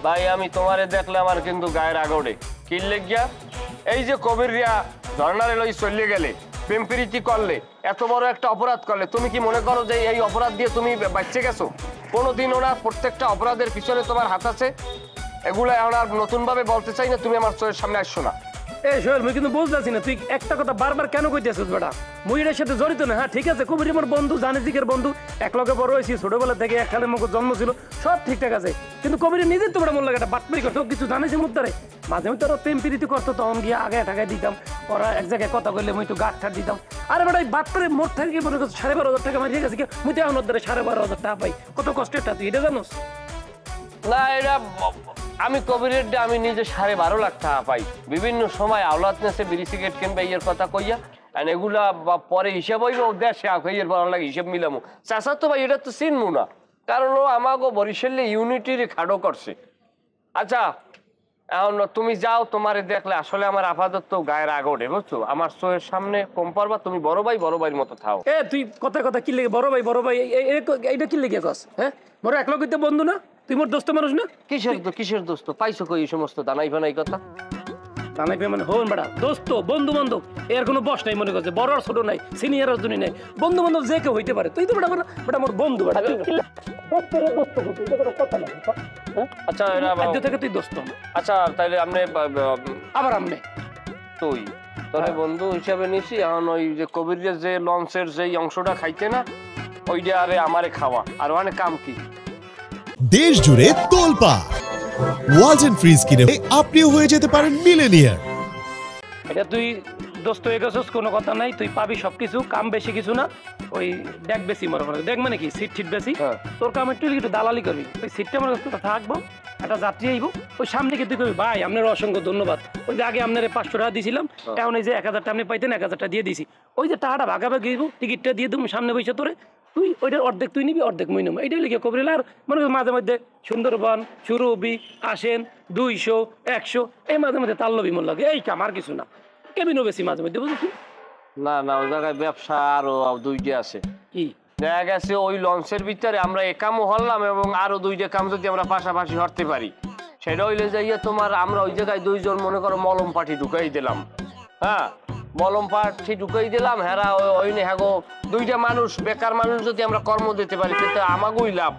ভাই আমি তোমারে দেখলে আমার কিন্তু গায়ের আগড়ে কি লেগিয়া এই যে কবির রিয়া ঝর্ণারে লই চলে গেলে প্রেম প্রীতি করলে এত বড় একটা অপরাধ করলে তুমি কি মনে করো যে এই অপরাধ দিয়ে তুমি বাঁচতে গেছো? কোনোদিন ওনার প্রত্যেকটা অপরাধের পিছনে তোমার হাত আছে? এগুলো এখন আর নতুন ভাবে বলতে চাই না, তুমি আমার চোখের সামনে আসছো না। এই সোহেল মুই কিন্তু বুঝতেছি না তুই একটা কথা বারবার কেন কইতেছিস বেটা? মুই এর সাথে জড়িত না। হ্যাঁ ঠিক আছে, কবির আমার বন্ধু, জানে জিকের বন্ধু, এক লগে বড় হয়েছি, ছোটবেলা থেকে একখানে মুখ জন্ম ছিল, সব ঠিকঠাক আছে। কিন্তু কবির নিজের তো বড় মন লাগে একটা বাটপারি করতো, কিছু জানিস মুদ্দারে মাঝে মধ্যে ওরা প্রেম প্রীতি করতো, তখন গিয়ে আগে টাকায় দিতাম, ওরা এক জায়গায় কথা কইলে মুই তো গাঁট ঠাট দিতাম। আরে বেটা এই বাটপারে মোট থেকে মনে করছো 12,500 টাকা মারিয়ে গেছে, মুই তো এখন ওদের 12,500 টাকা পাই, কত কষ্টের টা তুই এটা জানোস না? এটা আমি কবিরের আমি নিজে 12.5 লাখ টাকা পাই, বিভিন্ন সময় আওলাদ নেছে বিড়ি সিগারেট কিনবে ইয়ের কথা কইয়া, এগুলা পরে হিসাব হইব দেশে ইয়ের ভালো লাগে হিসেব মিলামো। চাষা তো ভাই এটা তো চিনবো না, কারণ ও আমাকে বরিশালে ইউনিটির খাড়ো করছে। আচ্ছা এখন তুমি যাও, তোমারে দেখলে আসলে আমার আপাতত তো গায়ের আগড়ে, বুঝছো? আমার চোখের সামনে কম পারবা, তুমি বড় ভাইয়ের মতো থাও। এ তুই কথা কথা কি লেগে বড় ভাই এইটা কি লেগে কস? হ্যাঁ মোর এক লগে তো বন্ধু না, তুই মোর দোস্ত মানুষ না? কিসের দোস্ত পাইছো কই এই সমস্ত দানাই ফানাই কথা? দানাই মানে হন বেড়া দোস্ত বন্ধু বান্ধব এর কোনো বস নাই, মনে করছে বড় আর ছোট নাই, সিনিয়র আর জুনিয়র নাই, বন্ধু বান্ধব যে কেউ হইতে পারে। তুই তো বেটা বেটা মোর বন্ধু বেটা। আচ্ছা রাজ্য থেকে তুই দোস্ত। আচ্ছা তাইলে আপনি আবার আমনে তুই তোরে বন্ধু হিসাবে নিছি। এখন ওই যে কবির যে লঞ্চের যেই অংশটা খাইতে না, ওইটা আরে আমারে খাওয়া, আর অনেক কাম কি দেশ জুড়ে তোলপা ওয়ালটন ফ্রিজ কিনে আপনিও হয়ে যেতে পারেন মিলেনিয়ার। এটা তুই দোস্ত হয়ে গেছিস, কোনো কথা নাই, তুই পাবি সবকিছু, কাম বেশি কিছু না, ওই দেখ বেশি মনে করে দেখ মানে কি সিট ঠিট বেশি, তোর কাম একটু দালালি করবি, ওই সিটটা মনে করতে থাকবো, একটা যাত্রী আইব, ওই সামনে গিয়ে তুই করবি ভাই আপনার অসংখ্য ধন্যবাদ, ওই যে আগে আপনার 500 টাকা দিয়েছিলাম, এখন এই যে 1000 টাকা আপনি পাইতেন 1000 টাকা দিয়ে দিছি, ওই যে টাকাটা ভাগাভাগি হইব, টিকিটটা দিয়ে দেবো সামনে বসে তোরে, তুই ওইটার অর্ধেক তুই নিবি অর্ধেক মুই নেবো, এইটাই লিখে কবরিল। আর মনে করি মাঝে মধ্যে সুন্দরবন সুরবি আসেন 200 100 এই মাঝে মধ্যে তাল লবি মন লাগে, এই কাম আর কিছু না, কেবিনও বেশি মাঝে মধ্যে বুঝলি। না না ওই জায়গায় ব্যবসা আরো দুইটা আছে। কি দেখা গেছে ওই লঞ্চের ভিতরে আমরা এ কামও হরলাম এবং আরো দুইটা কাম যদি আমরা পাশাপাশি হরতে পারি, সেটা হইলে যাইয়া তোমার আমরা ওই জায়গায় দুইজন মনে করো মলম পাঠি ঢুকাই দিলাম। হ্যাঁ মলম পাঠি ঢুকাই দিলাম, হেরা ওই হ্যাগো দুইটা মানুষ বেকার মানুষ যদি আমরা কর্ম দিতে পারি সেটা আমাগোই লাভ।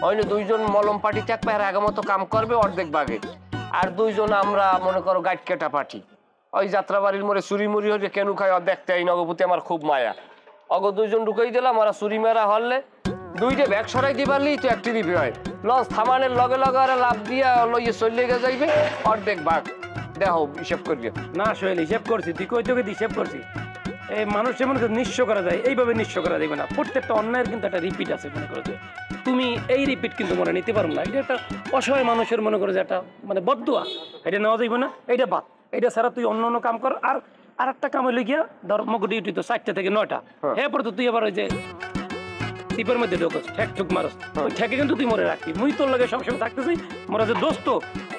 ওই দুইজন মলম পাঠি থাকবে, হেরা আগের মতো কাম করবে অর্ধেক ভাগে, আর দুইজন আমরা মনে করো গাইড কেটা পাঠি, ওই যাত্রাবাড়ির মোড়ে চুরি মুড়ি হয়ে কেন খায় দেখতে এই নগপতি আমার খুব মায়া। অগ দুইজন ঢুকাই দিলাম, ওরা চুরি মেরা হলে দুইটা ব্যাগ সরাই দিয়ে পারলেই তো একটি রিপি হয়, লঞ্চ থামানের লগে লগে আর লাভ দিয়া লইয়ে চলে গে যাইবে অর্ধেক ভাগ। দেখো হিসেব করিও না সোহেল, হিসেব করছি, তুই কই তোকে হিসেব করছি, এই মানুষ মনে করে নিঃস্ব করা যায়, এইভাবে নিঃস্ব করা যাবে না, প্রত্যেকটা অন্যায়ের কিন্তু একটা রিপিট আছে, মনে করো যে তুমি এই রিপিট কিন্তু মনে নিতে পারো না, এটা একটা অসহায় মানুষের মনে করো যে একটা মানে বদদুয়া, এটা নেওয়া যাইবে না, এইটা বাদ, এটা ছাড়া তুই অন্য অন্য কাম কর। আর একটা কাম হইলে গিয়া ধর মগ ডিউটি তো 4টা থেকে 9টা, এরপরে তো তুই আবার ওই যে টিপের মধ্যে ঢোকস ঠেক ঠুক মারস, ওই ঠেকে কিন্তু তুই মরে রাখবি, মুই তোর লাগে সবসময় থাকতেছি, মোরা যে দোস্ত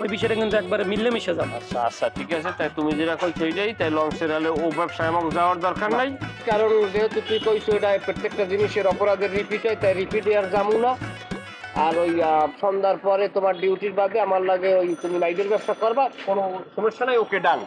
ওই বিষয়টা কিন্তু একবারে মিললে মিশে যাবে। আচ্ছা আচ্ছা ঠিক আছে, তাই তুমি যেটা কইছো ওইটাই, তাই লঞ্চের হলে ও ব্যবসায় আমাকে যাওয়ার দরকার নাই, কারণ যেহেতু তুই কইছো এটা প্রত্যেকটা জিনিসের অপরাধের রিপিট হয়, তাই রিপিট আর যাবো না। আর ওই সন্ধ্যার পরে তোমার ডিউটির বাদে আমার লাগে ওই তুমি লাইটের ব্যবসা করবা, কোনো সমস্যা নাই, ওকে ডান।